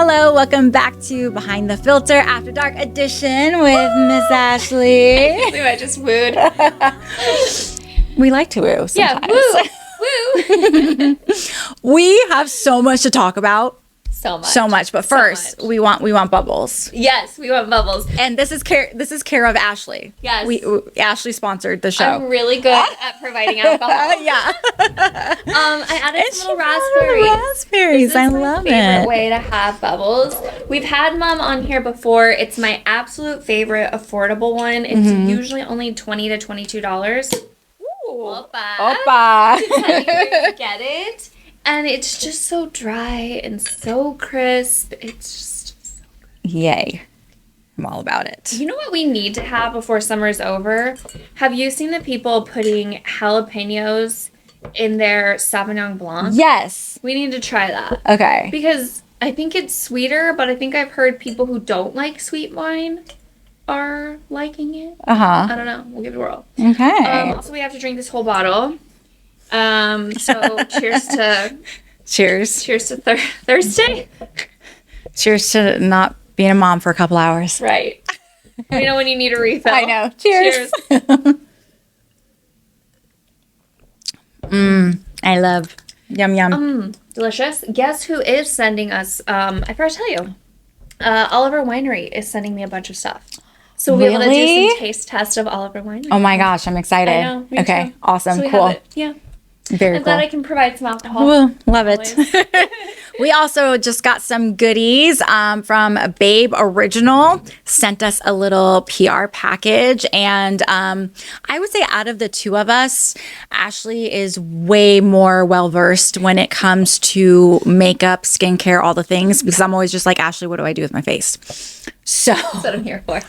Hello, welcome back to Behind the Filter After Dark edition with Miss Ashley. I believe I just wooed. We like to woo sometimes. Yeah, woo. We have so much to talk about. So much. But first, we want bubbles. Yes, we want bubbles. And this is care of Ashley. Yes. Ashley sponsored the show. I'm really good at providing alcohol. Yeah. I added some little raspberries. I love favorite it. way to have bubbles. We've had Mom on here before. It's my absolute favorite affordable one. It's usually only $20 to $22. Opa. Depending where you get it. And it's just so dry and so crisp. It's just so good. Yay. I'm all about it. You know what we need to have before summer's over? Have you seen the people putting jalapenos in their Sauvignon Blanc? Yes. We need to try that. Okay. Because I think it's sweeter, but I think I've heard people who don't like sweet wine are liking it. Uh-huh. I don't know. We'll give it a whirl. Okay. Also, we have to drink this whole bottle. So cheers to Thursday. Cheers to not being a mom for a couple hours. Right. You know when you need a refill. I know. Cheers. I love. Yum yum. Delicious. Guess who is sending us? I forgot to tell you. Oliver Winery is sending me a bunch of stuff. So we'll be able to do Really? some taste test of Oliver Winery. Oh my gosh, I'm excited. I know. Me Okay, too. awesome, So we cool. have it. Yeah. Very I'm cool. glad I can provide some alcohol. Ooh, love it. We also just got some goodies from Babe Original. Sent us a little PR package. And I would say out of the two of us, Ashley is way more well-versed when it comes to makeup, skincare, all the things. Because I'm always just like, Ashley, what do I do with my face? So That's what I'm here for.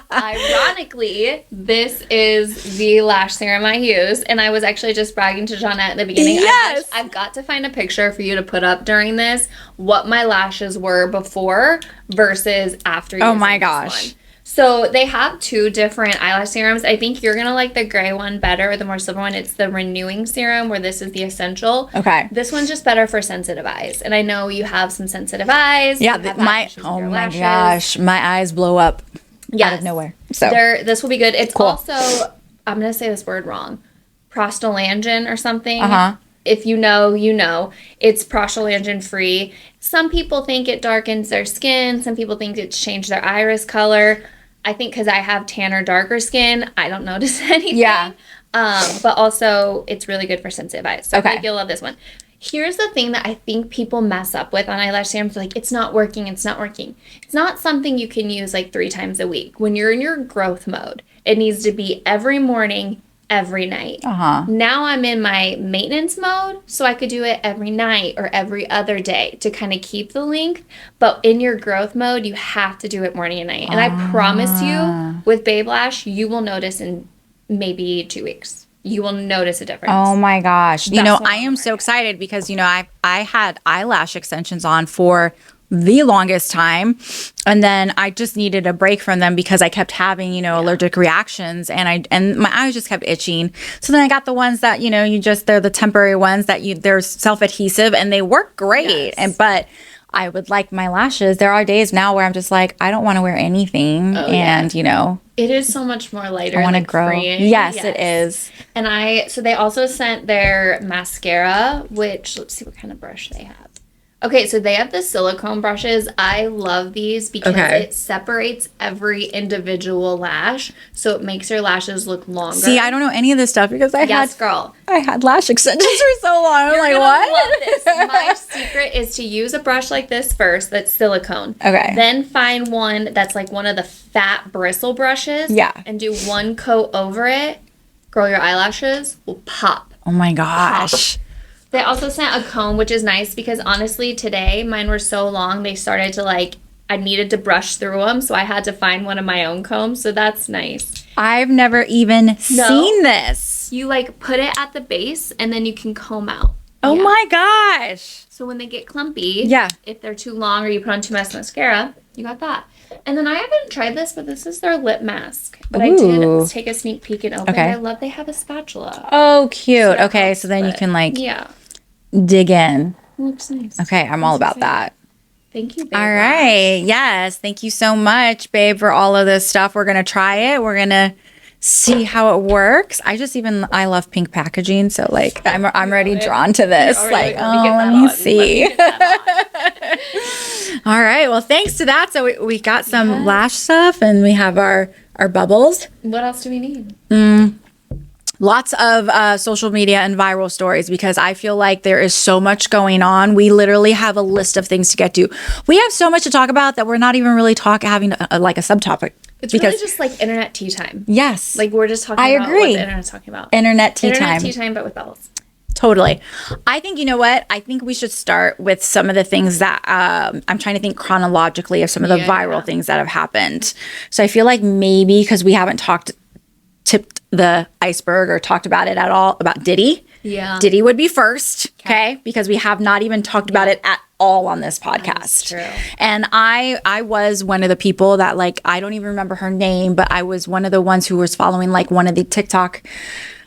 Ironically, this is the lash serum I use, and I was actually just bragging to Jeanette at the beginning. Yes! I've got to find a picture for you to put up during this, what my lashes were before versus after using my this gosh. one. So they have two different eyelash serums. I think you're going to like the gray one better, the more silver one. It's the renewing serum, where this is the essential. Okay. This one's just better for sensitive eyes. And I know you have some sensitive eyes. yeah, You have my issues with oh your my lashes. gosh, my eyes blow up out of nowhere. So This will be good. It's Cool. also, I'm going to say this word wrong, prostaglandin or something. Uh-huh. If you know, you know. It's prostaglandin free. Some people think it darkens their skin. Some people think it's changed their iris color. I think because I have tan or darker skin, I don't notice anything. Yeah. But also, it's really good for sensitive eyes. So Okay. I think you'll love this one. Here's the thing that I think people mess up with on eyelash serums. Like, it's not working. It's not something you can use like 3 times a week. When you're in your growth mode, it needs to be every morning, every night. Uh-huh. Now I'm in my maintenance mode, so I could do it every night or every other day to kind of keep the length. But in your growth mode, you have to do it morning and night. And I promise you, with Babe Lash, you will notice in maybe 2 weeks. You will notice a difference. Oh my gosh. You That's know, what I I'm am so excited because, you know, I had eyelash extensions on for the longest time. And then I just needed a break from them because I kept having, you know, allergic reactions and my eyes just kept itching. So then I got the ones that, you know, they're the temporary ones that they're self-adhesive and they work great. Yes. But I would like my lashes. There are days now where I'm just like, I don't want to wear anything. And, you know, it is so much more lighter. I want to and grow. freeing. Yes, it is. And so they also sent their mascara, which, let's see what kind of brush they have. Okay, so they have the silicone brushes. I love these because it separates every individual lash, so it makes your lashes look longer. See, I don't know any of this stuff because I had lash extensions for so long. I'm like, what? Love this. My secret is to use a brush like this first that's silicone. Okay. Then find one that's like one of the fat bristle brushes. Yeah. And do one coat over it. Girl, your eyelashes will pop. Oh my gosh. They also sent a comb, which is nice because honestly, today mine were so long they started to I needed to brush through them, so I had to find one of my own combs. So that's nice. I've never even seen this. You put it at the base and then you can comb out. Oh my gosh. So when they get clumpy, if they're too long or you put on too much mascara, you got that. And then I haven't tried this, but this is their lip mask. But I did take a sneak peek and open it. I love they have a spatula. Oh, cute. So then you can dig in. Looks nice. Okay, I'm all about that. Thank you, babe. All right. Yes. Thank you so much, babe, for all of this stuff. We're going to try it. We're going to see how it works. I love pink packaging. So like, I'm already drawn to this. Like, let me see. All right. Well, thanks to that. So we got some lash stuff and we have our bubbles. What else do we need? Lots of social media and viral stories, because I feel like there is so much going on. We literally have a list of things to get to. We have so much to talk about that we're not even really having like a subtopic. It's really just like internet tea time. Yes. Like we're just talking about what the internet's talking about. Internet tea time. Internet tea time, but with bells. Totally. I think, you know what? I think we should start with some of the things that I'm trying to think chronologically of some of the viral things that have happened. So I feel like maybe because we haven't tipped the iceberg or talked about it at all about Diddy. Yeah. Diddy would be first, okay? Because we have not even talked about it at all on this podcast. That's true. And I was one of the people that, like, I don't even remember her name, but I was one of the ones who was following like one of the TikTok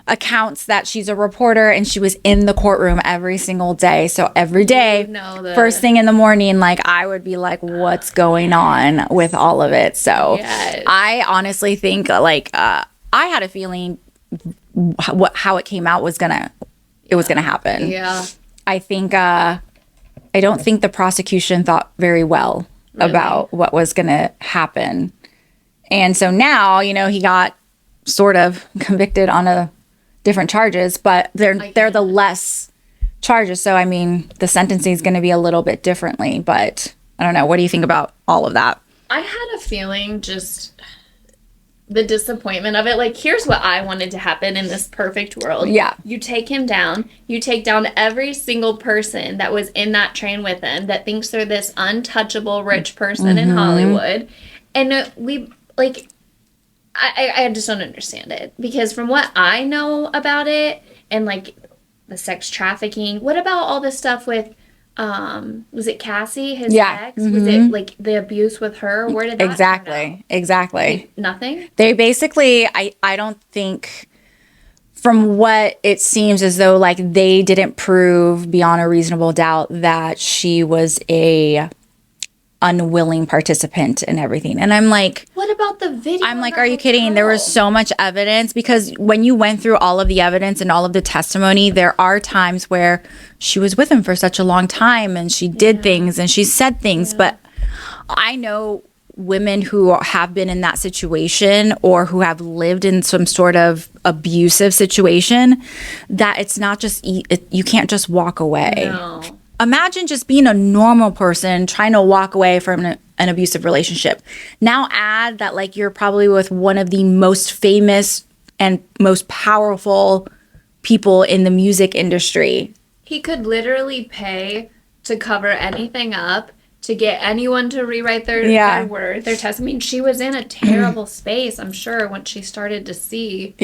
accounts that she's a reporter, and she was in the courtroom every single day. So every day, first thing in the morning, like I would be like, what's going on with all of it? So I honestly think like I had a feeling how it came out was gonna happen. Yeah. I think I don't think the prosecution thought very well about what was gonna happen. And so now, you know, he got sort of convicted on a different charges, but they're the less charges. So I mean, the sentencing is going to be a little bit differently, but I don't know. What do you think about all of that? I had a feeling, just the disappointment of it. Like, here's what I wanted to happen in this perfect world. Yeah. You take him down. You take down every single person that was in that train with him that thinks they're this untouchable rich person in Hollywood. And we, like, I just don't understand it, because from what I know about it and like the sex trafficking, what about all this stuff with was it Cassie, his ex? Was it like the abuse with her? Where did that turn out? Exactly. Nothing? They basically, I don't think, from what it seems as though like they didn't prove beyond a reasonable doubt that she was a unwilling participant in everything. And I'm like, what about the video? I'm like, are you kidding? There was so much evidence, because when you went through all of the evidence and all of the testimony, there are times where she was with him for such a long time and she did things and she said things. But I know women who have been in that situation or who have lived in some sort of abusive situation, that it's not just, you can't just walk away. No. Imagine just being a normal person trying to walk away from an abusive relationship. Now add that like you're probably with one of the most famous and most powerful people in the music industry. He could literally pay to cover anything up, to get anyone to rewrite their word, their test. I mean, she was in a terrible space, I'm sure, once she started to see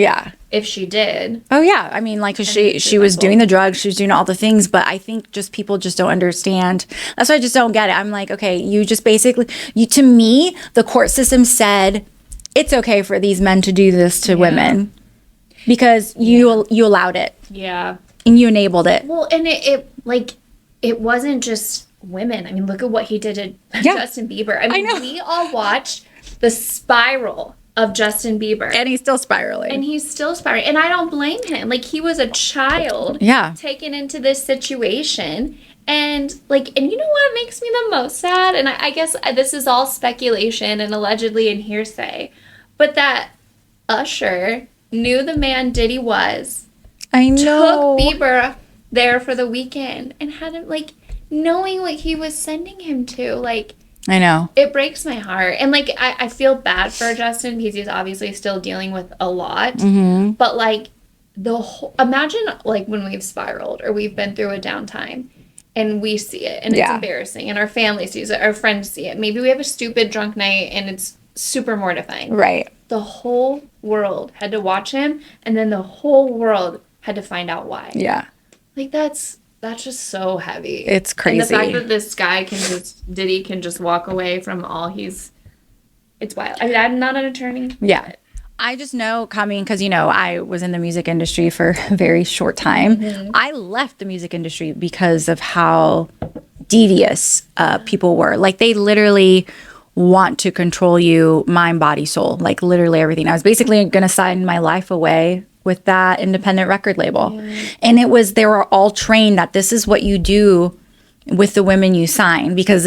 if she did. Oh, yeah. I mean, like, 'cause she was doing the drugs, she was doing all the things, but I think just people just don't understand. That's why I just don't get it. I'm like, okay, you just basically, to me, the court system said it's okay for these men to do this to women because you allowed it. Yeah. And you enabled it. Well, and it wasn't just women. I mean, look at what he did to Justin Bieber. I mean, we all watched the spiral of Justin Bieber. And he's still spiraling. And I don't blame him. Like, he was a child taken into this situation. And you know what makes me the most sad? And I guess this is all speculation and allegedly and hearsay. But that Usher knew the man Diddy was. I know. Took Bieber there for the weekend and had him, like, knowing what he was sending him to, like, I know. It breaks my heart. And, like, I feel bad for Justin because he's obviously still dealing with a lot. Mm-hmm. But, like, imagine, like, when we've spiraled or we've been through a downtime and we see it and it's embarrassing and our family sees it, our friends see it. Maybe we have a stupid drunk night and it's super mortifying. Right. The whole world had to watch him, and then the whole world had to find out why. Yeah. Like, that's just so heavy. It's crazy. And the fact that this guy Diddy can just walk away from all it's wild. I mean, I'm not an attorney. Yeah. I just know coming, because, you know, I was in the music industry for a very short time. Mm-hmm. I left the music industry because of how devious people were. Like they literally want to control you, mind, body, soul, like literally everything. I was basically going to sign my life away with that independent record label. And they were all trained that this is what you do with the women you sign, because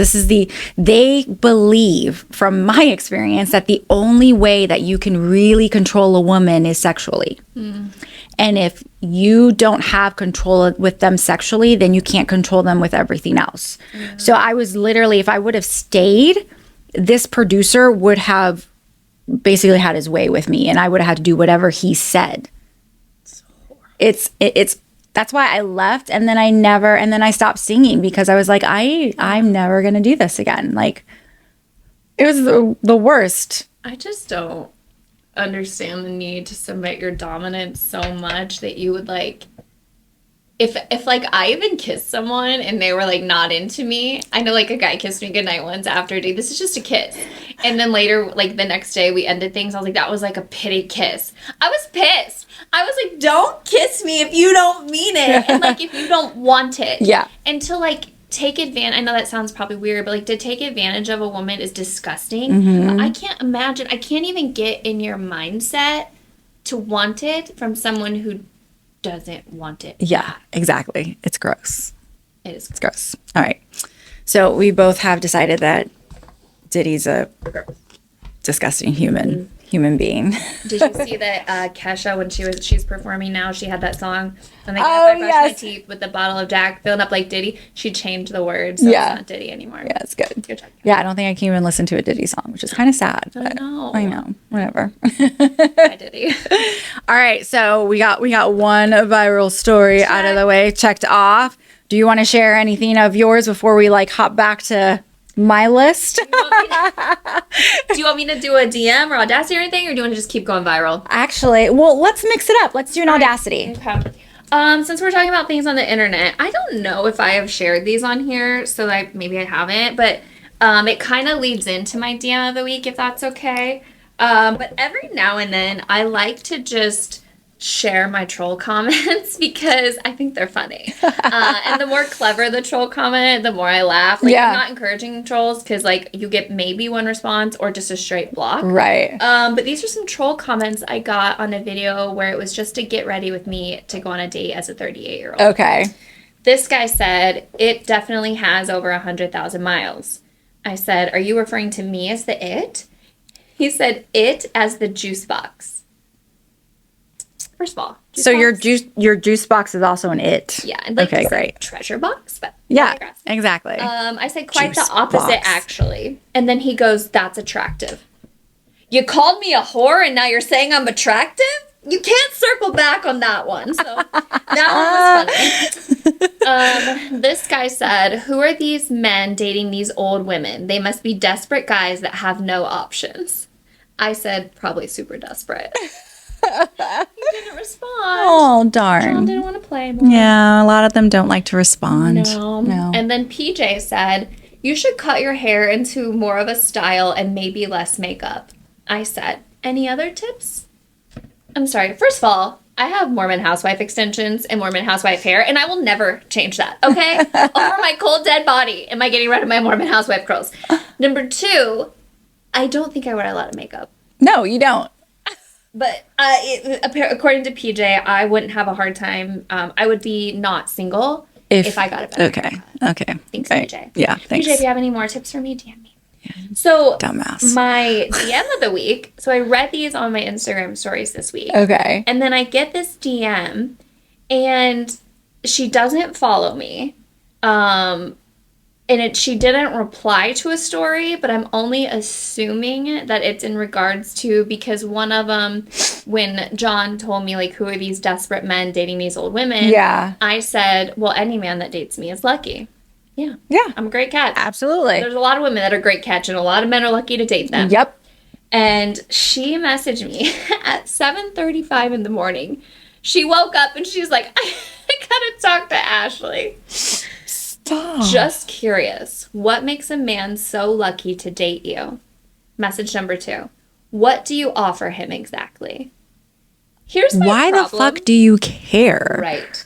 they believe, from my experience, that the only way that you can really control a woman is sexually. And if you don't have control with them sexually, then you can't control them with everything else. So I was literally, if I would have stayed, this producer would have basically had his way with me, and I would have had to do whatever he said. It's that's why I left, and then I stopped singing, because I was like, I'm never gonna do this again. Like, it was the worst. I just don't understand the need to submit your dominance so much that you would like, if like I even kissed someone and they were like not into me. I know like a guy kissed me goodnight once after a date. This is just a kiss. And then later, like the next day we ended things. I was like, that was like a pity kiss. I was pissed. I was like, don't kiss me if you don't mean it. And like if you don't want it. Yeah. And to like take advantage, I know that sounds probably weird, but like to take advantage of a woman is disgusting. But I can't imagine, I can't even get in your mindset to want it from someone who doesn't want it. Yeah, exactly. It's gross. It is. It's gross. All right. So we both have decided that Diddy's a disgusting human being. Did you see that Kesha, when she's performing now, she had that song, and they Oh, I brushed my yes. teeth with a bottle of Jack, filling up like Diddy. She changed the words, so Yeah. it's not Diddy anymore. Yeah, it's good. Good job. Yeah, I don't think I can even listen to a Diddy song, which is kind of sad. But know. I know. Whatever. Bye, Diddy. All right, so we got one viral story out of the way, checked off. Do you want to share anything of yours before we like hop back to my list? Do you want me to do a DM or Audacity or anything, or do you want to just keep going viral? Actually, well, let's mix it up. Let's do an Audacity. Okay. Since we're talking about things on the internet, I don't know if I have shared these on here, so maybe I haven't, but it kind of leads into my DM of the week, if that's okay. But every now and then, I like to just share my troll comments because I think they're funny. And the more clever the troll comment, the more I laugh. Like, Yeah. I'm not encouraging trolls because, like, you get maybe one response or just a straight block. Right. But these are some troll comments I got on a video where it was just to get ready with me to go on a date as a 38-year-old. Okay. This guy said, it definitely has over 100,000 miles. I said, are you referring to me as the it? He said, it as the juice box. First of all, juice So box? your juice box is also an it. Yeah, I'd like Okay, to say great. treasure box, but Yeah, I digress. exactly. I said quite Juice the opposite, box. actually. And then he goes, that's attractive. You called me a whore and now you're saying I'm attractive? You can't circle back on that one. So that one was funny. This guy said, who are these men dating these old women? They must be desperate guys that have no options. I said, probably super desperate. He didn't respond. Oh, John darn. didn't want to play more. Yeah, a lot of them don't like to respond. No. And then PJ said, you should cut your hair into more of a style and maybe less makeup. I said, any other tips? I'm sorry. First of all, I have Mormon housewife extensions and Mormon housewife hair, and I will never change that, okay? Over my cold, dead body am I getting rid of my Mormon housewife curls. Number two, I don't think I wear a lot of makeup. No, you don't. But according to PJ, I wouldn't have a hard time. I would be not single if I got a better Okay. haircut. Okay. Thanks, Right. PJ. Yeah, thanks. PJ, if you have any more tips for me, DM me. So, Dumbass. my DM of the week. So, I read these on my Instagram stories this week. Okay. And then I get this DM, and she doesn't follow me. And she didn't reply to a story, but I'm only assuming that it's in regards to, because one of them, when John told me, like, who are these desperate men dating these old women? Yeah. I said, well, any man that dates me is lucky. Yeah. Yeah. I'm a great catch. Absolutely. There's a lot of women that are great catch, and a lot of men are lucky to date them. Yep. And she messaged me at 7:35 in the morning. She woke up and she's like, I gotta talk to Ashley. Stop. Just curious, what makes a man so lucky to date you? Message number 2. What do you offer him exactly? Here's my Why problem. the fuck do you care? Right.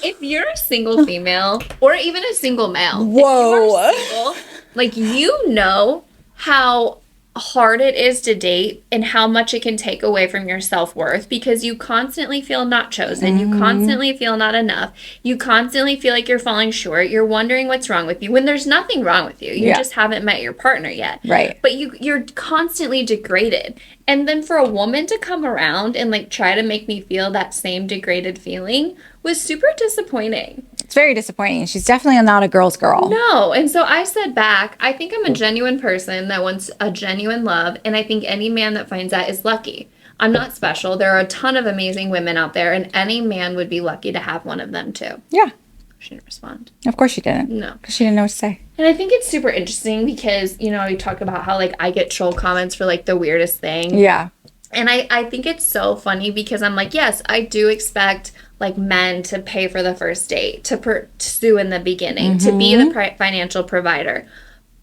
if you're a single female or even a single male, Whoa. if you're single, like, you know how hard it is to date and how much it can take away from your self-worth because you constantly feel not chosen. You constantly feel not enough. You constantly feel like you're falling short. You're wondering what's wrong with you when there's nothing wrong with you. You just haven't met your partner yet. Right. But you're constantly degraded. And then for a woman to come around and like try to make me feel that same degraded feeling was super disappointing. It's very disappointing. She's definitely not a girl's girl. No. And so I said back, I think I'm a genuine person that wants a genuine love. And I think any man that finds that is lucky. I'm not special. There are a ton of amazing women out there, and any man would be lucky to have one of them too. Yeah. She didn't respond. Of course she didn't. No. Because she didn't know what to say. And I think it's super interesting because, you know, we talk about how like I get troll comments for like the weirdest thing. Yeah. And I think it's so funny because I'm like, yes, I do expect like men to pay for the first date, to pursue in the beginning, to be the financial provider.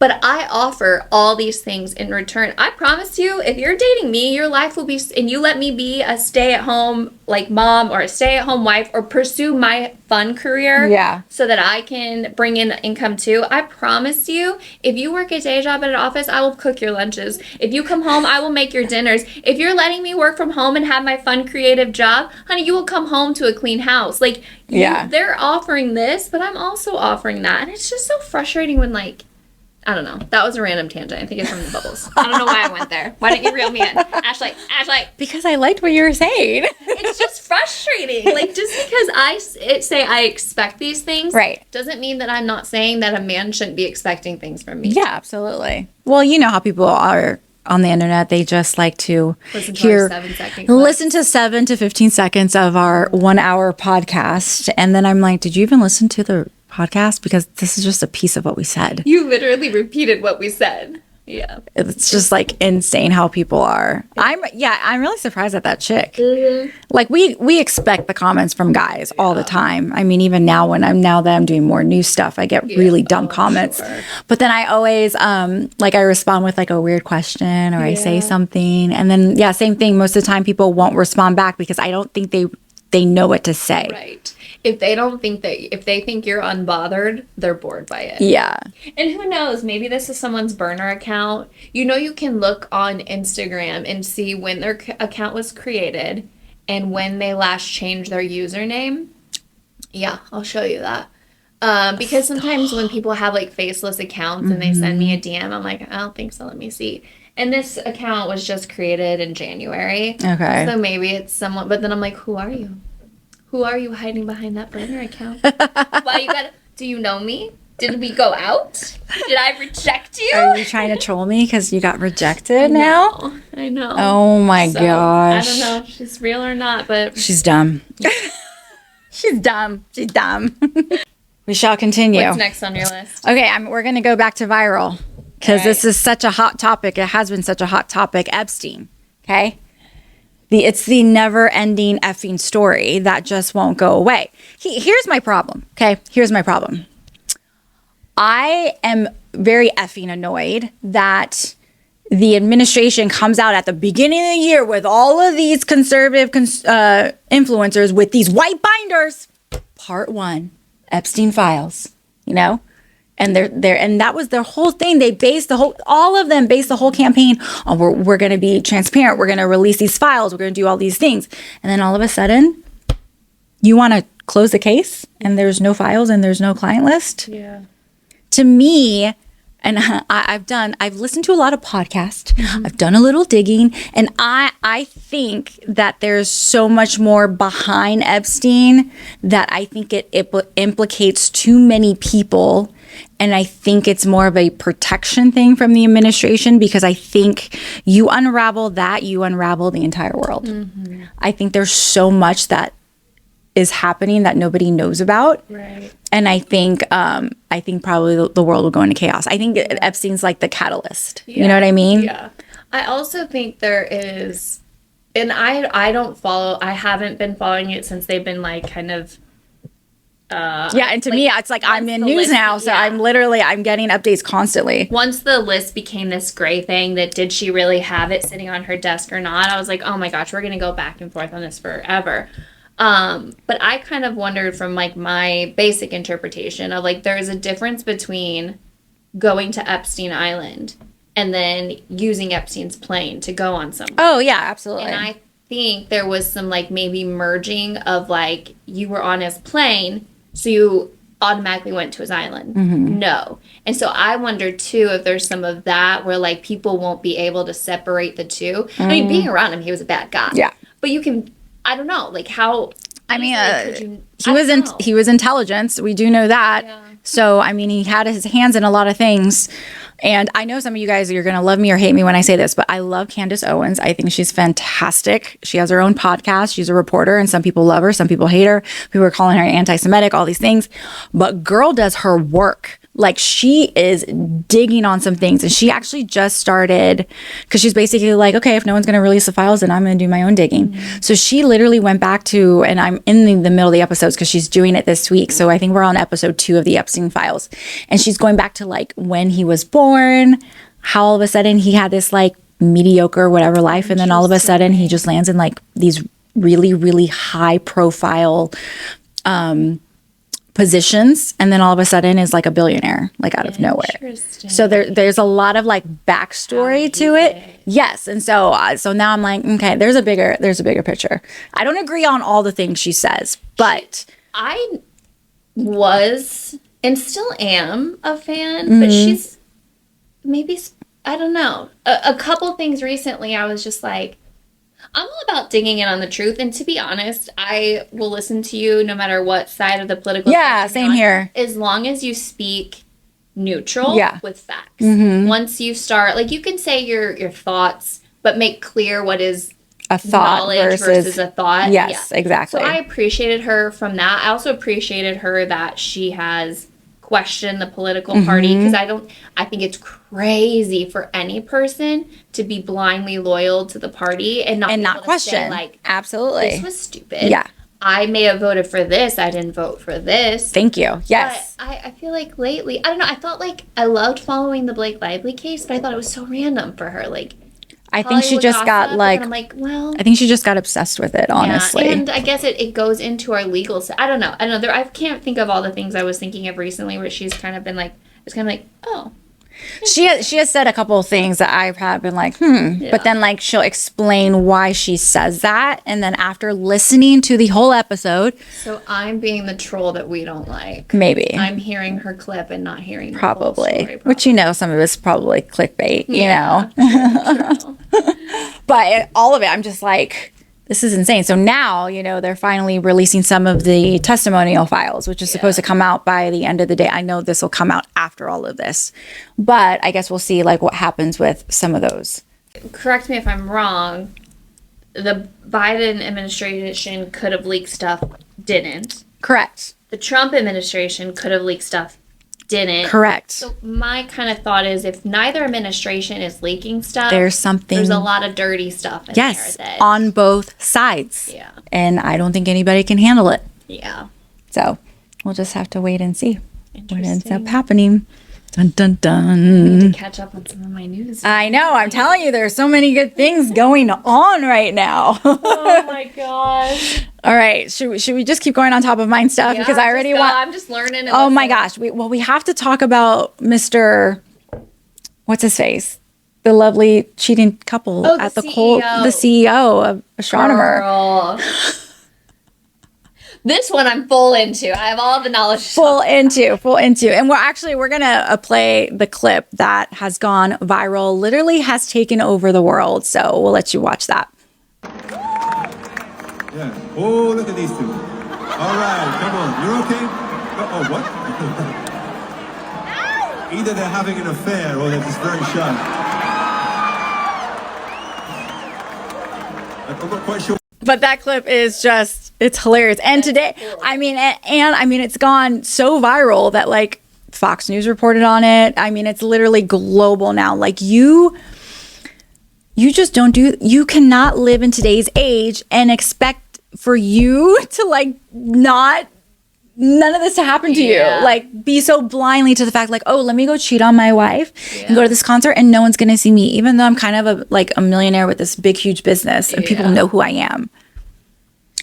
But I offer all these things in return. I promise you, if you're dating me, your life will be, and you let me be a stay-at-home like mom or a stay-at-home wife or pursue my fun career so that I can bring in income too. I promise you, if you work a day job at an office, I will cook your lunches. If you come home, I will make your dinners. If you're letting me work from home and have my fun creative job, honey, you will come home to a clean house. Like, they're offering this, but I'm also offering that. And it's just so frustrating when like, I don't know. That was a random tangent. I think it's from the bubbles. I don't know why I went there. Why didn't you reel me in? Ashley. Because I liked what you were saying. It's just frustrating. Like, just because I say I expect these things doesn't mean that I'm not saying that a man shouldn't be expecting things from me. Yeah, absolutely. Well, you know how people are on the internet. They just like to listen to 7 to 15 seconds of our 1 hour podcast. And then I'm like, did you even listen to the podcast? Because this is just a piece of what we said. You literally repeated what we said. Yeah. It's just like insane how people are. I'm really surprised at that chick. Mm-hmm. Like we expect the comments from guys all the time. I mean, even now now that I'm doing more new stuff, I get really dumb comments. Sure. But then I always like I respond with like a weird question or I say something, and then same thing. Most of the time people won't respond back because I don't think they know what to say. Right. If they think you're unbothered, they're bored by it. Yeah. And who knows, maybe this is someone's burner account. You know, you can look on Instagram and see when their account was created and when they last changed their username. Yeah, I'll show you that. Because sometimes when people have like faceless accounts and they send me a DM, I'm like, I don't think so. Let me see. And this account was just created in January. Okay. So maybe it's someone, but then I'm like, who are you? Who are you hiding behind that burner account? Do you know me? Did we go out? Did I reject you? Are you trying to troll me because you got rejected now? I know. Oh my gosh. I don't know if she's real or not, but she's dumb. She's dumb. She's dumb. We shall continue. What's next on your list? Okay, we're going to go back to viral because this is such a hot topic. It has been such a hot topic. Epstein. Okay. It's the never-ending effing story that just won't go away. Here's my problem, okay? Here's my problem. I am very effing annoyed that the administration comes out at the beginning of the year with all of these conservative influencers with these white binders. Part 1, Epstein files, you know? And and that was their whole thing. They based all of them based the whole campaign on we're going to be transparent. We're going to release these files. We're going to do all these things. And then all of a sudden, you want to close the case and there's no files and there's no client list. Yeah. To me, and I've listened to a lot of podcasts. Mm-hmm. I've done a little digging, and I think that there's so much more behind Epstein that I think it implicates too many people. And I think it's more of a protection thing from the administration because I think you unravel that, you unravel the entire world. Mm-hmm. I think there's so much that is happening that nobody knows about. Right. And I think probably the world will go into chaos. I think Epstein's like the catalyst. Yeah. You know what I mean? Yeah. I also think there is, and I haven't been following it since they've been like kind of and to me, it's like I'm in news now, so I'm getting updates constantly. Once the list became this gray thing that did she really have it sitting on her desk or not, I was like, oh my gosh, we're going to go back and forth on this forever. But I kind of wondered from like my basic interpretation of like there's a difference between going to Epstein Island and then using Epstein's plane to go on somewhere. Oh yeah, absolutely. And I think there was some like maybe merging of like you were on his plane, so you automatically went to his island. No. And so I wondered too if there's some of that where like people won't be able to separate the two. I mean, being around him, he was a bad guy. Yeah. But you can, I don't know, like how. I mean, could you- he I was don't know. he was intelligence. We do know that. Yeah. So I mean, he had his hands in a lot of things. And I know some of you guys, you're going to love me or hate me when I say this, but I love Candace Owens. I think she's fantastic. She has her own podcast. She's a reporter, and some people love her. Some people hate her. People are calling her anti-Semitic, all these things. But girl does her work. Like, she is digging on some things. And she actually just started, because she's basically like, okay, if no one's going to release the files, then I'm going to do my own digging. So she literally went back to, and I'm in the middle of the episodes because she's doing it this week. So I think we're on episode 2 of the Epstein files. And she's going back to like when he was born, how all of a sudden he had this like mediocre whatever life. And then all of a sudden he just lands in like these really, really high profile positions, and then all of a sudden is like a billionaire, like out of nowhere. Interesting. So there's a lot of like backstory to it. Yes, and so now I'm like, okay, there's a bigger picture. I don't agree on all the things she says, but I was and still am a fan, but she's maybe, I don't know. A couple things recently, I was just like, I'm all about digging in on the truth. And to be honest, I will listen to you no matter what side of the political Yeah, spectrum same you're on, here. as long as you speak neutral Yeah. with facts. Once you start, like you can say your thoughts, but make clear what is a thought knowledge versus a thought. Yes, exactly. So I appreciated her from that. I also appreciated her that she has questioned the political party, because I think it's crazy for any person to be blindly loyal to the party and not be able to say, question. like, Absolutely. this was stupid. Yeah. I may have voted for this. I didn't vote for this. Thank you. Yes. But I feel like lately, I don't know, I felt like I loved following the Blake Lively case, but I thought it was so random for her. Like, I think she Hollywood just got gossip, like, and I'm like, well, I think she just got obsessed with it, honestly. yeah, and I guess it goes into our legal. I don't know. I can't think of all the things I was thinking of recently where she's kind of been like, it's kind of like, oh, She has said a couple of things that I've had been like, Yeah. but then like she'll explain why she says that, and then after listening to the whole episode, so I'm being the troll that we don't like. maybe, I'm hearing her clip and not hearing the whole probably, story, which you know, some of it's probably clickbait, you know. True. But all of it, I'm just like, this is insane. So now, you know, they're finally releasing some of the testimonial files, which is supposed to come out by the end of the day. I know this will come out after all of this, but I guess we'll see like what happens with some of those. Correct me if I'm wrong. The Biden administration could have leaked stuff, didn't. Correct. The Trump administration could have leaked stuff, didn't. Correct. So my kind of thought is if neither administration is leaking stuff, There's something. there's a lot of dirty stuff in Yes, there. That, on both sides. Yeah. And I don't think anybody can handle it. Yeah. So we'll just have to wait and see what ends up Interesting. happening. Dun, dun, To dun. catch up on some of my news. I know. I'm telling you, there's so many good things going on right now. Oh my gosh. All right. Should we just keep going on top of mine stuff? Because I already want. I'm just learning. And Oh my listening. gosh. We have to talk about Mr. What's his face? The lovely cheating couple Oh, the at the CEO. the CEO of Astronomer. Girl. This one I'm full into. I have all the knowledge. Full into. And we're gonna play the clip that has gone viral, literally has taken over the world. So we'll let you watch that. Yeah. Oh, look at these two. All right, come on. You're okay? Oh, what? Either they're having an affair or they're just very shy. I'm not quite sure. But that clip is just, it's hilarious. And today, I mean, it's gone so viral that like Fox News reported on it. I mean, it's literally global now. Like you just you cannot live in today's age and expect for you to like none of this to happen to Yeah. you. Like be so blindly to the fact like, oh, let me go cheat on my wife and go to this concert and no one's going to see me, even though I'm kind of a millionaire with this big, huge business and people Yeah. know who I am.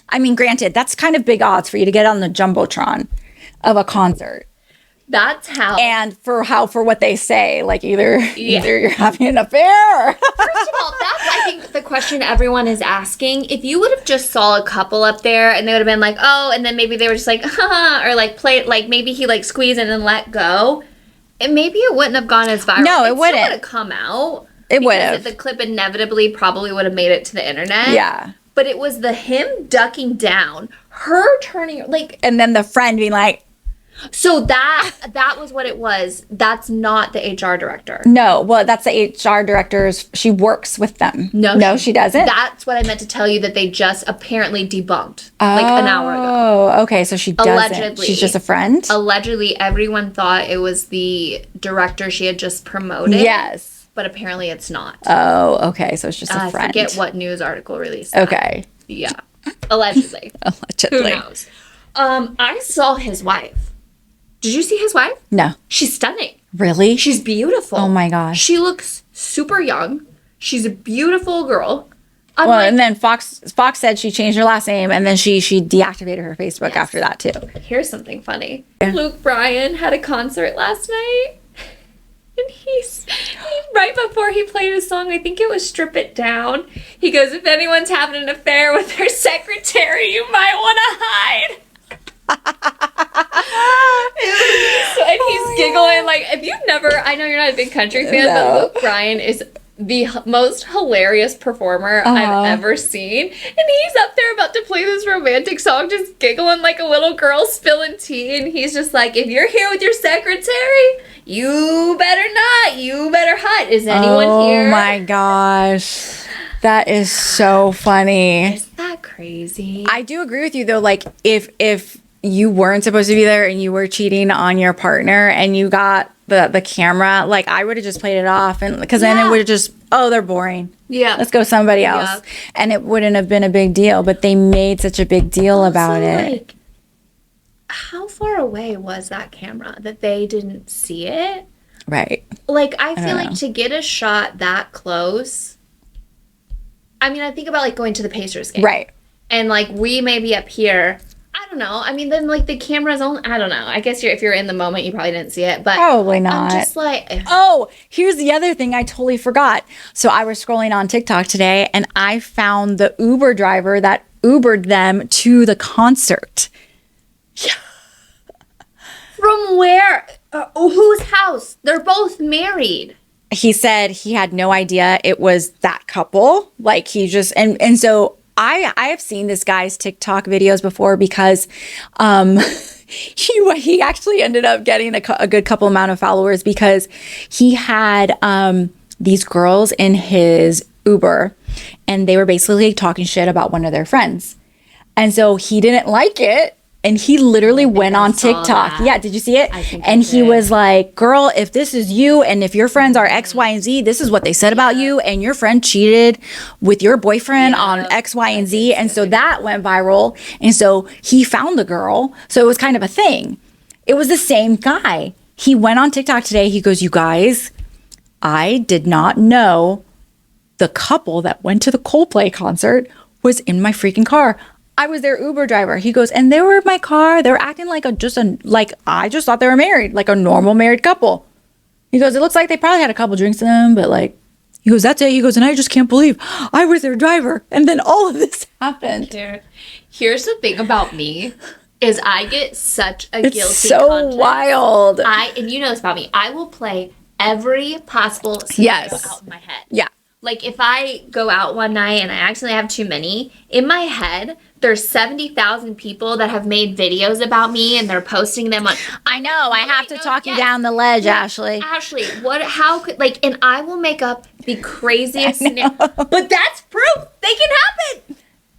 I mean, granted, that's kind of big odds for you to get on the Jumbotron of a concert. That's how. And for what they say, like either you're having an affair. First of all, that's I think the question everyone is asking. If you would have just saw a couple up there and they would have been like, oh, and then maybe they were just like, haha, or like play like maybe he like squeezed and then let go, and maybe it wouldn't have gone as viral. No, it wouldn't. Would have come out. It would have. The clip inevitably probably would have made it to the internet. Yeah. But it was the him ducking down, her turning like, And then the friend being like, so that was what it was. That's not the HR director. no, well, that's the HR director's. She works with them. No, she doesn't. That's what I meant to tell you, that they just apparently debunked like an hour ago. Oh, okay. So she doesn't. Allegedly. She's just a friend. Allegedly, everyone thought it was the director she had just promoted. Yes. But apparently it's not. Oh, okay. So it's just a I friend. forget what news article released that. Okay. Yeah. Allegedly. Who Allegedly. knows? I saw his wife. Did you see his wife? No. She's stunning. Really? She's beautiful. Oh my gosh. She looks super young. She's a beautiful girl. I'm Well, like, and then Fox said she changed her last name, and then she deactivated her Facebook after that too. here's something funny. Luke Bryan had a concert last night. And he's right before he played a song, I think it was Strip It Down. He goes, if anyone's having an affair with their secretary, you might want to hide. And he's giggling like, if you've never, I know you're not a big country fan, but Luke Bryan is the most hilarious performer I've ever seen. And he's up there about to play this romantic song, just giggling like a little girl spilling tea. And he's just like, if you're here with your secretary, you better not. You better hide. Is anyone here? Oh my gosh. That is so funny. Isn't that crazy? I do agree with you though. Like if you weren't supposed to be there and you were cheating on your partner and you got the camera, like I would have just played it off, and because then it would have just, oh, they're boring. Yeah. Let's go somebody else. And it wouldn't have been a big deal, but they made such a big deal about it. Like, how far away was that camera that they didn't see it? Right. Like, I feel don't like know. to get a shot that close, I mean, I think about like going to the Pacers game. Right. And like we may be up here. I don't know. I mean, then like the camera's on. I don't know. I guess if you're in the moment, you probably didn't see it. But Probably not. I'm just like, Oh, here's the other thing I totally forgot. So I was scrolling on TikTok today and I found the Uber driver that Ubered them to the concert. from where? Whose house? They're both married. He said he had no idea it was that couple. Like he just and so I have seen this guy's TikTok videos before because he actually ended up getting a good couple amount of followers because he had these girls in his Uber and they were basically talking shit about one of their friends. And so he didn't like it. And he literally went on saw TikTok. that. Yeah, did you see it? I think I And he did. was like, girl, if this is you and if your friends are X, Y, and Z, this is what they said about you. And your friend cheated with your boyfriend on X, Y, and Z. And so that went viral. And so he found the girl. So it was kind of a thing. It was the same guy. He went on TikTok today. He goes, you guys, I did not know the couple that went to the Coldplay concert was in my freaking car. I was their Uber driver. He goes, and they were in my car. They were acting like I just thought they were married, like a normal married couple. He goes, it looks like they probably had a couple drinks in them, but like, he goes, that's it. He goes, and I just can't believe I was their driver. And then all of this happened. Dude, here's the thing about me is I get such a It's guilty so conscience. wild. And you know this about me. I will play every possible scenario Yes. out in my head. Yeah. Like if I go out one night and I accidentally have too many, in my head, there's 70,000 people that have made videos about me and they're posting them on. I know. I have to no, talk you yes. down the ledge, Ashley. Ashley, how could, like, and I will make up the craziest scenario. But that's proof. They can happen.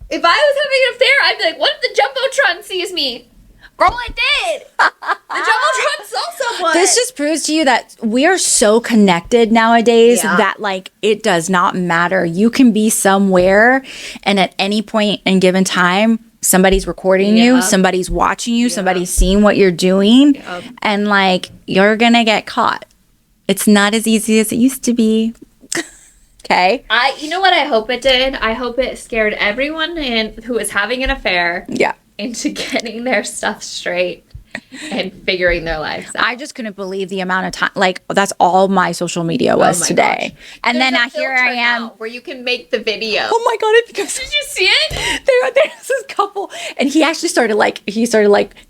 If I was having an affair, I'd be like, what if the Jumbotron sees me? Girl, it did. The Jumbotron saw someone. This just proves to you that we are so connected nowadays Yeah. that like it does not matter. You can be somewhere and at any point in given time, somebody's recording you, Yep. somebody's watching you, somebody's seeing what you're doing, and like you're gonna get caught. It's not as easy as it used to be. Okay. You know what I hope it did? I hope it scared everyone who was having an affair Yeah. into getting their stuff straight and figuring their lives out. I just couldn't believe the amount of time. Like, that's all my social media was Oh my today. gosh. And There's then a here I filter am. now where you can make the video. Oh my God. It's because Did you see it? there's this couple, and he actually started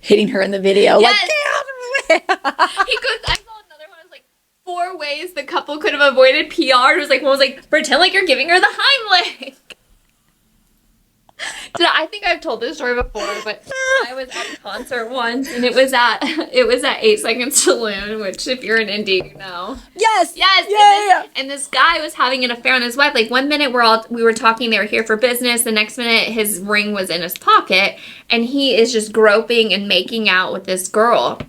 hitting her in the video. Yes. Like, get out of the way. I saw another one. It was like 4 ways the couple could have avoided PR. It was like one was like pretend like you're giving her the Heimlich. I think I've told this story before, but I was at a concert once, and it was at 8 Second Saloon, which if you're an indie, you know. Yes. Yes. Yeah. And this guy was having an affair on his wife. Like, one minute we were talking, they were here for business. The next minute his ring was in his pocket, and he is just groping and making out with this girl.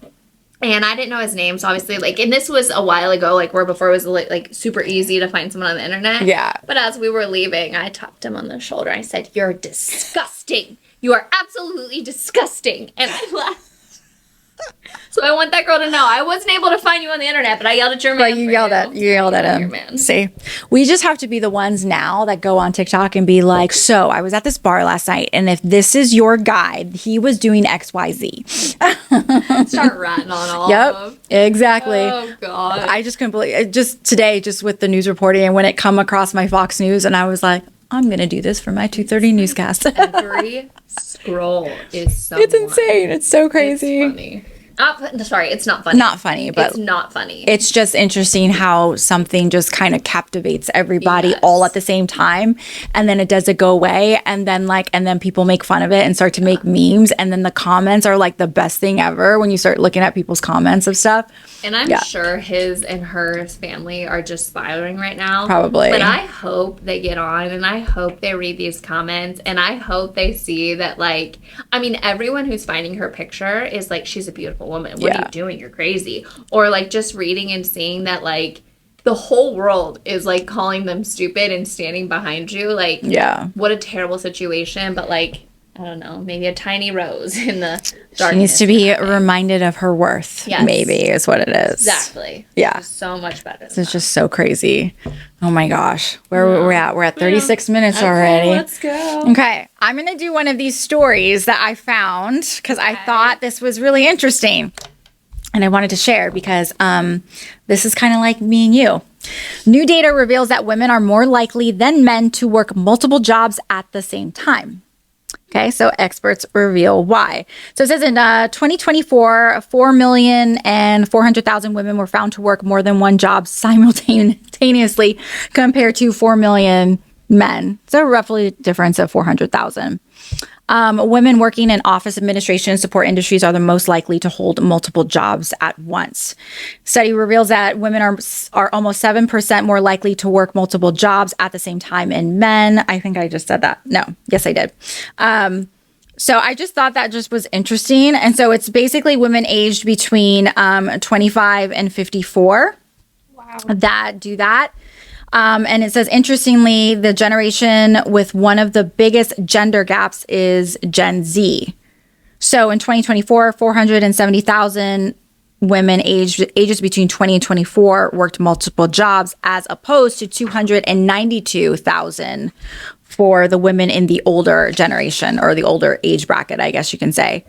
And I didn't know his name, so obviously, like, and this was a while ago, like, where before it was, like, super easy to find someone on the internet. Yeah. But as we were leaving, I tapped him on the shoulder. I said, "You're disgusting. You are absolutely disgusting." And I left. So I want that girl to know I wasn't able to find you on the internet, but I yelled at your man. But you yelled at Your him. man. See, we just have to be the ones now that go on TikTok and be like, so I was at this bar last night, and if this is your guide, he was doing XYZ. Start ratting on all Yep, of them. exactly. Oh, God. I just couldn't believe it. Just today, just with the news reporting, and when it come across my Fox News, and I was like, I'm gonna do this for my 2:30 newscast. Every scroll is so It's insane. It's so crazy. It's funny. Sorry, it's not funny. Not funny, but it's not funny. it's just interesting how something just kind of captivates everybody Yes. all at the same time, and then it doesn't go away, and then people make fun of it and start to make memes, and then the comments are like the best thing ever when you start looking at people's comments of stuff. And I'm Yeah. sure his and her family are just spiraling right now. Probably. But I hope they get on, and I hope they read these comments, and I hope they see that, like, I mean, everyone who's finding her picture is like, she's a beautiful woman. What are Yeah. you doing? You're crazy. Or, like, just reading and seeing that, like, the whole world is, like, calling them stupid and standing behind you. Like, Yeah. what a terrible situation. But, like, I don't know, maybe a tiny rose in the darkness. She needs to be reminded of her worth. Yes. Maybe is what it is. Exactly. Yeah. It's so much better. It's just so crazy. Oh my gosh. Where we're at? We're at 36 minutes Okay, already. let's go. Okay, I'm going to do one of these stories that I found because I thought this was really interesting. And I wanted to share because this is kind of like me and you. New data reveals that women are more likely than men to work multiple jobs at the same time. Okay, so experts reveal why. So it says in 2024, 4,400,000 women were found to work more than one job simultaneously compared to 4 million men. So roughly a difference of 400,000. Women working in office administration and support industries are the most likely to hold multiple jobs at once. Study reveals that women are almost 7% more likely to work multiple jobs at the same time in men. I think I just said that. No. Yes, I did. So I just thought that just was interesting. And so it's basically women aged between 25 and 54 that do that. And it says, interestingly, the generation with one of the biggest gender gaps is Gen Z. So in 2024, 470,000 women ages between 20 and 24 worked multiple jobs, as opposed to 292,000 for the women in the older generation, or the older age bracket, I guess you can say.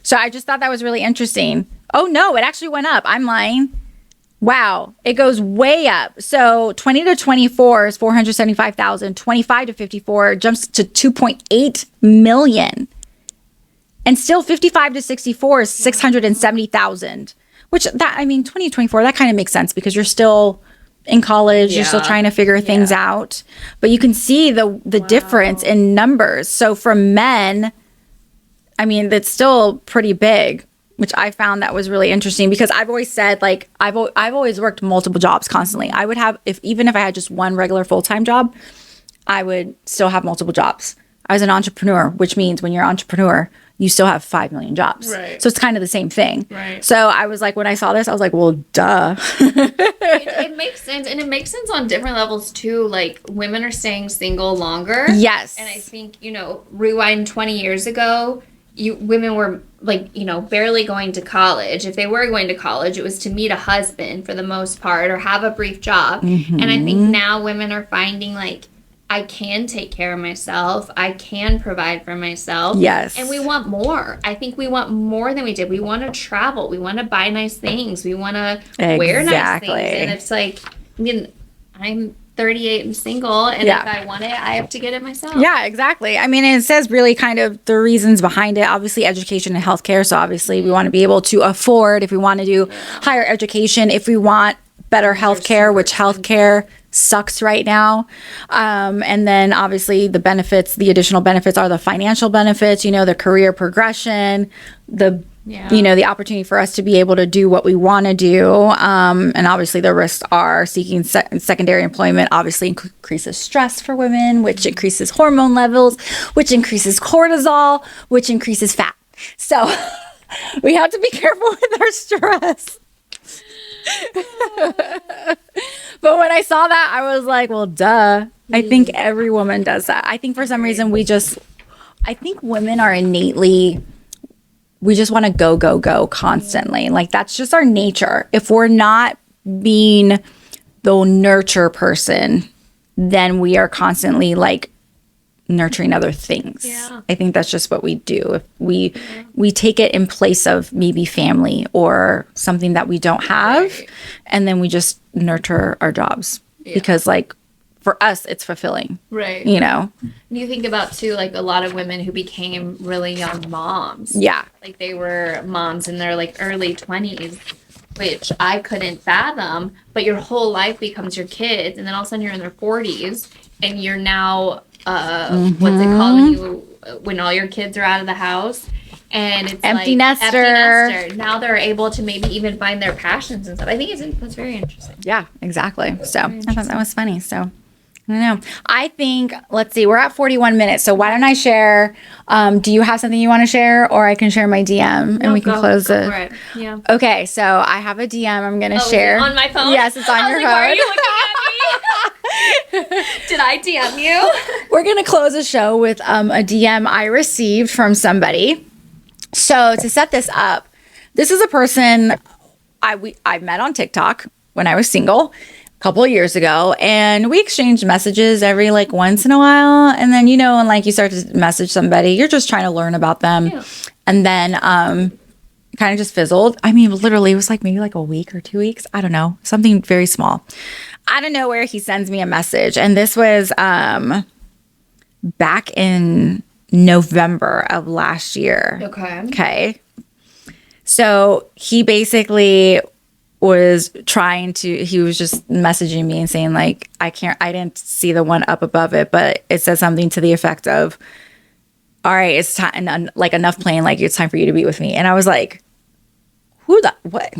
So I just thought that was really interesting. Oh no, it actually went up. I'm lying. Wow, it goes way up. So 20 to 24 is 475,000. 25 to 54 jumps to 2.8 million. And still 55 to 64 is 670,000. Which, that, I mean, 20 to 24, that kind of makes sense because you're still in college, you're still Yeah. trying to figure things out. But you can see the difference in numbers. So for men, I mean, that's still pretty big, which I found that was really interesting because I've always said, like, I've always worked multiple jobs constantly. I would have, even if I had just one regular full-time job, I would still have multiple jobs. I was an entrepreneur, which means when you're an entrepreneur, you still have 5 million jobs. Right. So it's kind of the same thing. Right. So I was like, when I saw this, I was like, well, duh. It makes sense, and it makes sense on different levels too. Like, women are staying single longer. Yes. And I think, rewind 20 years ago, women were like, barely going to college. If they were going to college, it was to meet a husband for the most part or have a brief job. And I think now women are finding like, I can take care of myself. I can provide for myself. Yes. And we want more. I think we want more than we did. We want to travel. We want to buy nice things. We want to wear nice things. And it's like, I'm 38 and single, and if I want it, I have to get it myself. Yeah, exactly. I mean, it says really kind of the reasons behind it. Obviously, education and healthcare. So obviously, we want to be able to afford, if we want to do higher education, if we want better healthcare, which healthcare sucks right now. And then obviously the benefits, the additional benefits are the financial benefits, the career progression, the opportunity for us to be able to do what we want to do. And obviously the risks are seeking secondary employment obviously increases stress for women, which increases hormone levels, which increases cortisol, which increases fat. So we have to be careful with our stress. But when I saw that, I was like, well, duh. I think every woman does that. I think for some reason I think women are innately, we just want to go, go, go constantly. Like that's just our nature. If we're not being the nurture person, then we are constantly like nurturing other things. Yeah. I think that's just what we do. If we take it in place of maybe family or something that we don't have, and then we just nurture our jobs because like for us it's fulfilling. Right. You think about too like a lot of women who became really young moms. Yeah. Like they were moms in their like early 20s, which I couldn't fathom, but your whole life becomes your kids, and then all of a sudden you're in their 40s and you're now what's it called when all your kids are out of the house, and it's empty like nester. Now they're able to maybe even find their passions and stuff. I think that's very interesting. Yeah, exactly. So I thought that was funny. So I don't know. I think, let's see, we're at 41 minutes. So why don't I share? Do you have something you want to share, or I can share my DM and we can close it? Right. Yeah. Okay, so I have a DM I'm going to share. Is it on my phone? Yes, it's on your phone. Why are you looking at me? Did I DM you? We're going to close the show with a DM I received from somebody. So to set this up, this is a person I met on TikTok when I was single a couple of years ago, and we exchanged messages every like once in a while. And then, and like you start to message somebody, you're just trying to learn about them. Yeah. And then kind of just fizzled. I mean, literally it was like maybe like a week or 2 weeks. I don't know, something very small. Out of nowhere, he sends me a message. And this was back in November of last year. Okay. So he basically was he was just messaging me and saying like, I didn't see the one up above it, but it said something to the effect of, all right, it's time, like enough playing, like it's time for you to be with me. And I was like, what?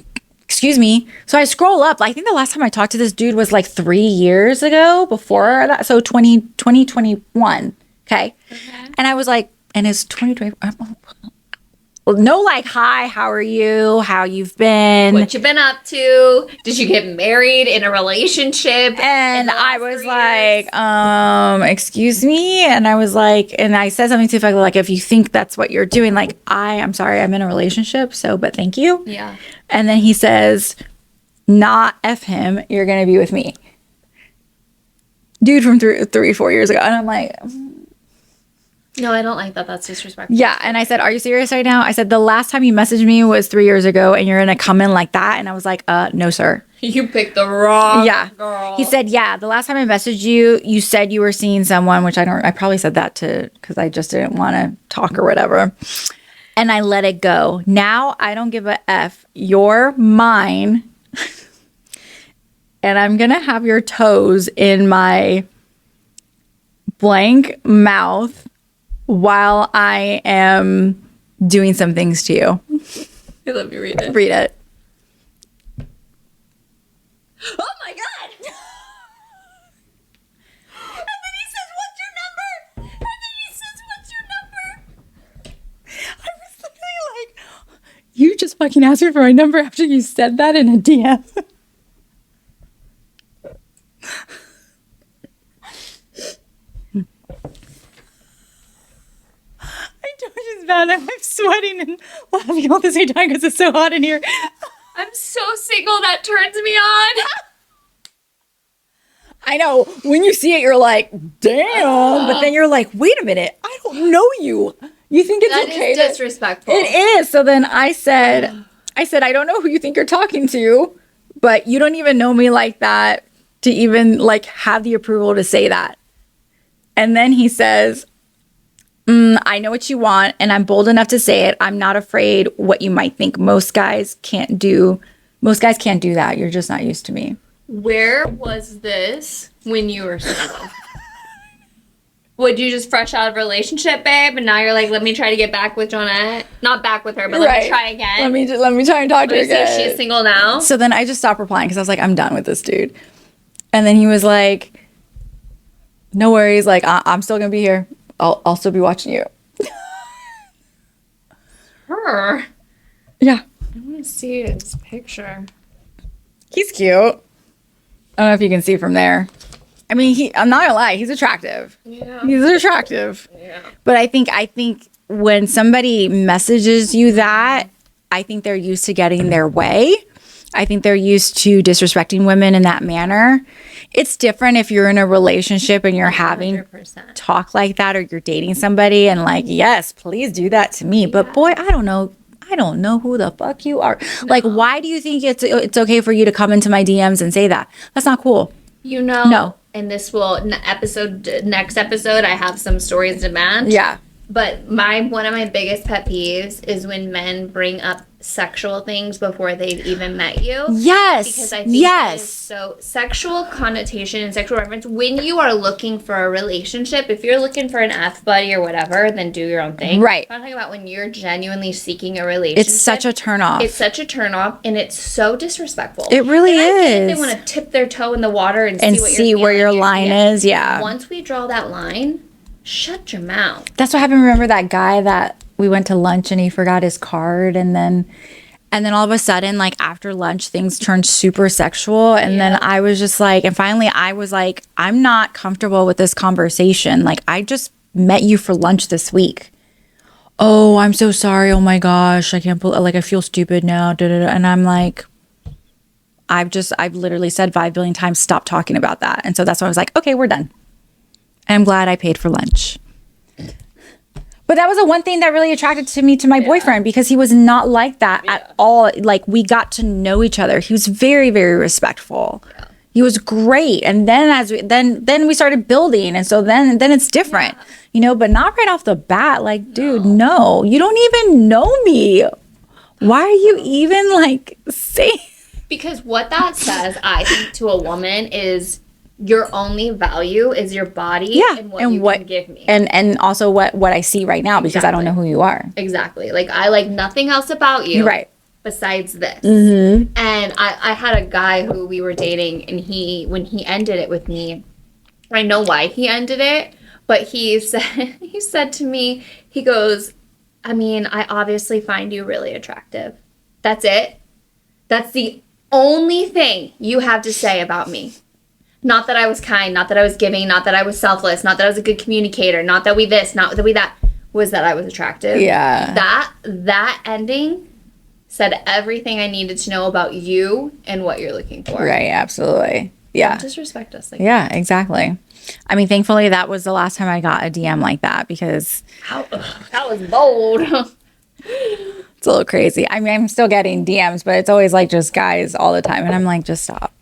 Excuse me. So I scroll up. I think the last time I talked to this dude was like 3 years ago before that. So 2021. Okay. And I was like, and it's 2020. No, like, hi, how are you? How you've been? What you been up to? Did you get married in a relationship? And I was like, excuse me. And I was like, and I said something to the effect like, if you think that's what you're doing, like, I'm sorry, I'm in a relationship. So, but thank you. Yeah. And then he says, not F him. You're going to be with me. Dude from 4 years ago. And I'm like, no, I don't like that. That's disrespectful. Yeah. And I said, are you serious right now? I said, the last time you messaged me was 3 years ago and you're going to come in like that. And I was like, no, sir. You picked the wrong girl. He said, yeah, the last time I messaged you, you said you were seeing someone, which I probably said that because I just didn't want to talk or whatever. And I let it go. Now I don't give a F. You're mine. And I'm going to have your toes in my blank mouth while I am doing some things to you. Let me read it. Read it. Oh my God! And then he says, what's your number? I was literally like, you just fucking asked me for my number after you said that in a DM. I which is bad. I'm sweating and laughing all the same time because it's so hot in here. I'm so single, that turns me on. I know. When you see it, you're like, damn. But then you're like, wait a minute. I don't know you. You think it's That okay? is disrespectful. It is. So then I said, I don't know who you think you're talking to, but you don't even know me like that to even like have the approval to say that. And then he says, I know what you want, and I'm bold enough to say it. I'm not afraid what you might think. Most guys can't do that. You're just not used to me. Where was this when you were single? Would you just fresh out of a relationship, babe, and now you're like, let me try to get back with Jonette? Not back with her, but let me try again. Let me try and talk to her again. So she's single now? So then I just stopped replying because I was like, I'm done with this dude. And then he was like, no worries. Like, I'm still going to be here. I'll still be watching you. Her? Yeah. I want to see his picture. He's cute. I don't know if you can see from there. I mean, I'm not gonna lie, he's attractive. Yeah. He's attractive. Yeah. But I think when somebody messages you that, I think they're used to getting their way. I think they're used to disrespecting women in that manner. It's different if you're in a relationship and you're having 100%. talk like that, or you're dating somebody and like, yes, please do that to me. But boy, I don't know who the fuck you are. No. Like, why do you think it's okay for you to come into my DMs and say that? That's not cool. You know, no. And this will next episode. I have some stories to match. Yeah. But one of my biggest pet peeves is when men bring up sexual things before they've even met you. Yes. Because I think that is so sexual connotation and sexual reference. When you are looking for a relationship, if you're looking for an F buddy or whatever, then do your own thing. Right. I'm talking about when you're genuinely seeking a relationship. It's such a turnoff. It's such a turnoff, and it's so disrespectful. It really and I is. think they want to tip their toe in the water and see where your line is. Yeah. Once we draw that line, shut your mouth. That's what happened. Remember that guy that we went to lunch and he forgot his card, and then all of a sudden, like after lunch, things turned super sexual. And then I was just like, and finally I was like, I'm not comfortable with this conversation. Like, I just met you for lunch this week. Oh, I'm so sorry. Oh my gosh. I can't believe, like, I feel stupid now. Da, da, da. And I'm like, I've literally said 5 billion times, stop talking about that. And so that's why I was like, okay, we're done. I'm glad I paid for lunch. But that was the one thing that really attracted me to my boyfriend, because he was not like that at all. Like, we got to know each other. He was very, very respectful. Yeah. He was great. And then then we started building, and so then it's different. But not right off the bat. Like, dude, no, you don't even know me. Why are you even like saying? Because what that says, I think, to a woman is, your only value is your body and what you can give me. And also what I see right now, because I don't know who you are. Exactly. Like, I like nothing else about you. Right. Besides this. Mm-hmm. And I had a guy who we were dating, and when he ended it with me, I know why he ended it, but he said to me, he goes, I mean, I obviously find you really attractive. That's it. That's the only thing you have to say about me. Not that I was kind, not that I was giving, not that I was selfless, not that I was a good communicator, not that we this, not that we that, was that I was attractive. Yeah. That ending said everything I needed to know about you and what you're looking for. Right, absolutely. Yeah. Don't disrespect us like that. Yeah, exactly. I mean, thankfully, that was the last time I got a DM like that, because that was bold. It's a little crazy. I mean, I'm still getting DMs, but it's always like just guys all the time. And I'm like, just stop.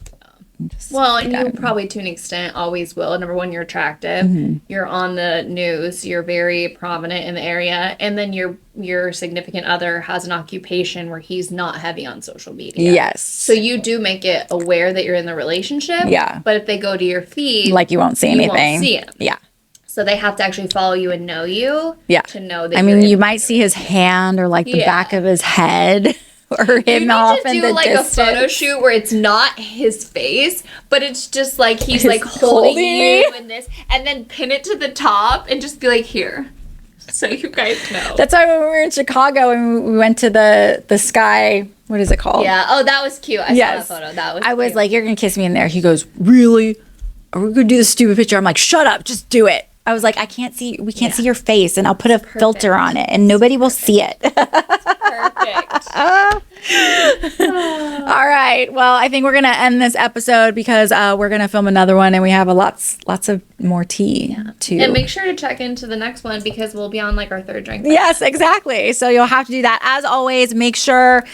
And you probably, to an extent, always will. Number one, you're attractive. Mm-hmm. You're on the news. You're very prominent in the area. And then your significant other has an occupation where he's not heavy on social media. Yes. So you do make it aware that you're in the relationship. Yeah. But if they go to your feed, like, you won't see anything. You won't see him. Yeah. So they have to actually follow you and know you. Yeah. To know that. I mean, you might see his hand or like the back of his head. Or him off in the distance. You need to do like a photo shoot where it's not his face, but it's just like he's like holding you in this, and then pin it to the top and just be like, here, so you guys know. That's why when we were in Chicago and we went to the Sky, what is it called? Yeah. Oh, that was cute. I saw that photo. That was. I was like, you're gonna kiss me in there. He goes, really? Are we gonna do this stupid picture? I'm like, shut up, just do it. I was like, we can't see your face, and I'll put a filter on it, and nobody will see it. Perfect. All right. Well, I think we're gonna end this episode because we're gonna film another one, and we have lots of more tea too. And make sure to check into the next one because we'll be on like our third drink. Yes, exactly. So you'll have to do that. As always, make sure,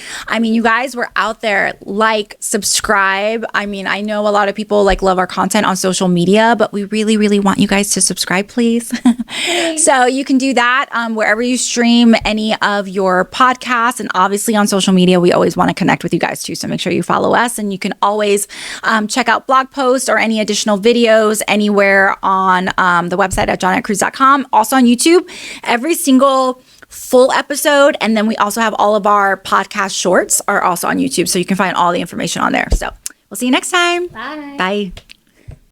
you guys were out there, like, subscribe. I know a lot of people love our content on social media, but we really, really want you guys to subscribe, please. So you can do that wherever you stream any of your podcasts, and obviously on social media, we always want to connect with you guys too. So make sure you follow us, and you can always check out blog posts or any additional videos anywhere on the website at johnnettecruise.com. Also on YouTube, every single full episode. And then we also have all of our podcast shorts are also on YouTube. So you can find all the information on there. So we'll see you next time. Bye. Bye.